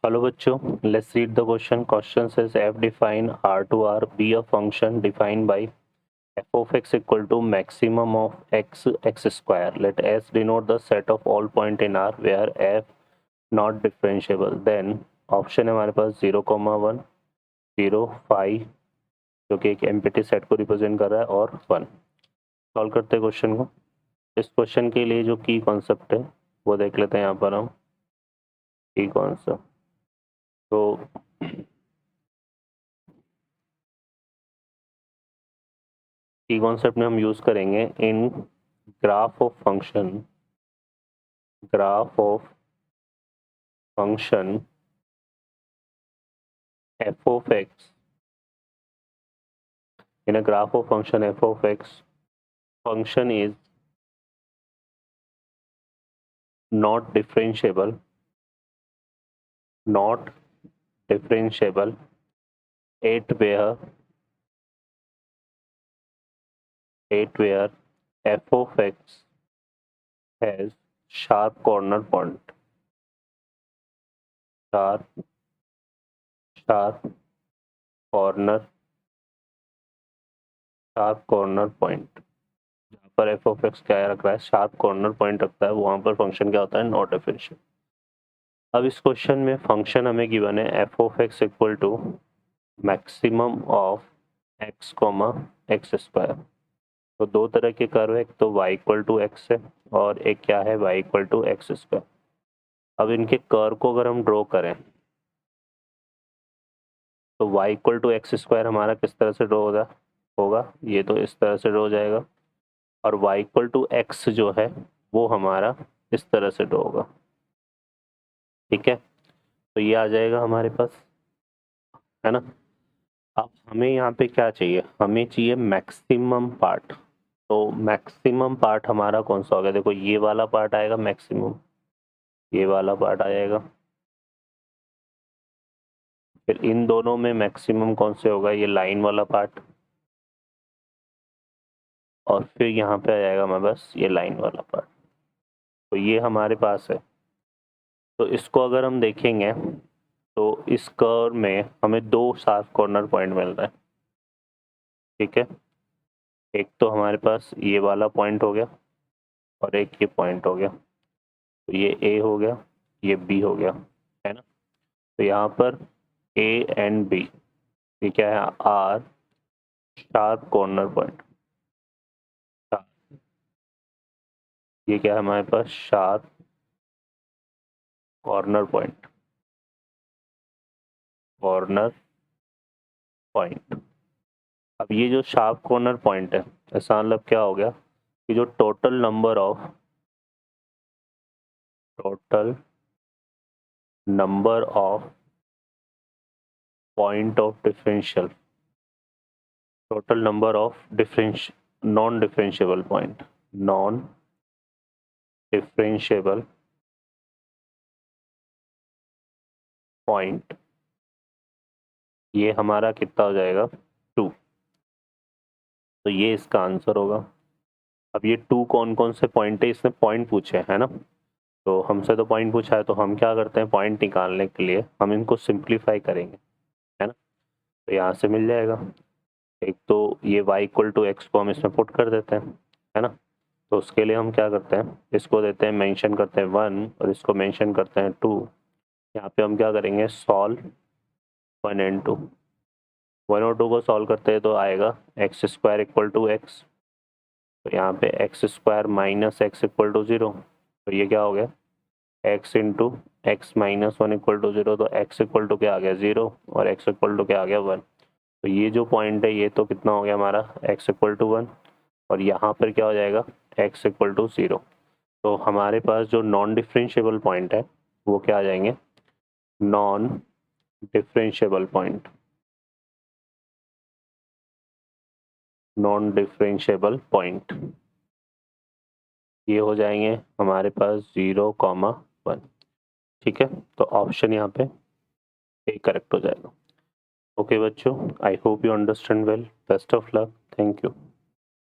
Hello बच्चों, let's read the question. Question says f define r to r be a function defined by f of x equal to maximum of x square. Let s denote the set of all point in r where f not differentiable. Then option है हमारे पास 0,1, 0, 5 जो कि एक empty set को represent कर रहा है और 1. सॉल्व करते हैं क्वेश्चन को. इस क्वेश्चन के लिए जो की कॉन्सेप्ट है वो देख लेते हैं यहाँ पर हम. की कॉन्सेप्ट तो की कॉन्सेप्ट में हम यूज करेंगे in graph of function f of x. In a graph of function f of x, function is not differentiable at where f of x has sharp corner point. Sharp corner point. जहाँ पर f of x क्या रख रहा है, sharp corner point रखता है, वहाँ पर फंक्शन क्या होता है, नॉट डिफरेंशियल. अब इस क्वेश्चन में फंक्शन हमें गिवन है f of x equal to maximum of x, x square. तो दो तरह के कर्व है, एक तो y इक्वल टू एक्स है और एक क्या है, y equal to x square. अब इनके कर्व को अगर हम ड्रॉ करें तो y equal to x square हमारा किस तरह से ड्रॉ होगा, ये तो इस तरह से ड्रॉ हो जाएगा. और y इक्वल टू एक्स जो है वो हमारा इस तरह से ड्रॉ होगा. ठीक है, तो ये आ जाएगा हमारे पास, है ना. अब हमें यहाँ पे क्या चाहिए, हमें चाहिए मैक्सिमम पार्ट. तो मैक्सिमम पार्ट हमारा कौन सा होगा, देखो ये वाला पार्ट आएगा मैक्सिमम, ये वाला पार्ट आ जाएगा. फिर इन दोनों में मैक्सिमम कौन से होगा, ये लाइन वाला पार्ट. और फिर यहाँ पे आ जाएगा हमारे पास ये लाइन वाला पार्ट. तो ये हमारे पास है. तो इसको अगर हम देखेंगे तो इस कर्व में हमें दो शार्प कॉर्नर पॉइंट मिल रहा है. ठीक है, एक तो हमारे पास ये वाला पॉइंट हो गया और एक ये पॉइंट हो गया. तो ये A हो गया, ये B हो गया, है ना. तो यहाँ पर A एंड B ये क्या है, R शार्प कॉर्नर पॉइंट. ये क्या है हमारे पास, शार्प कॉर्नर पॉइंट. अब ये जो शार्प कॉर्नर पॉइंट है, ऐसा मतलब क्या हो गया कि जो total number of point of differential, total number of non differentiable point, ये हमारा कितना हो जाएगा, 2. तो ये इसका आंसर होगा. अब ये 2 कौन कौन से पॉइंट है, इसने पॉइंट पूछे है ना. तो हमसे तो पॉइंट पूछा है, तो हम क्या करते हैं, पॉइंट निकालने के लिए हम इनको सिंप्लीफाई करेंगे, है ना. तो यहाँ से मिल जाएगा. एक तो ये y इक्वल टू एक्स को हम इसमें पुट कर देते हैं, है ना. तो उसके लिए हम क्या करते हैं, इसको देते हैं मेंशन करते हैं 1 और इसको मेंशन करते हैं 2. यहाँ पे हम क्या करेंगे, सॉल्व 1 एंड 2. 1 और 2 को सॉल्व करते हैं तो आएगा x square equal to x. तो यहाँ पे x square minus x equal to 0. तो ये क्या हो गया, x into x minus 1 equal to 0. तो एक्स इक्वल टू क्या आ गया, 0 और एक्स इक्वल टू क्या आ गया, 1. तो ये जो पॉइंट है ये तो कितना हो गया हमारा, x इक्वल टू 1 और यहाँ पर क्या हो जाएगा, x इक्वल टू 0. तो हमारे पास जो नॉन डिफरेंशिएबल पॉइंट है वो क्या आ जाएंगे, नॉन डिफरेंशिएबल पॉइंट ये हो जाएंगे हमारे पास 0,1. ठीक है, तो ऑप्शन यहाँ पे ए करेक्ट हो जाएगा. ओके बच्चों, I hope you understand well. Best of luck. Thank you.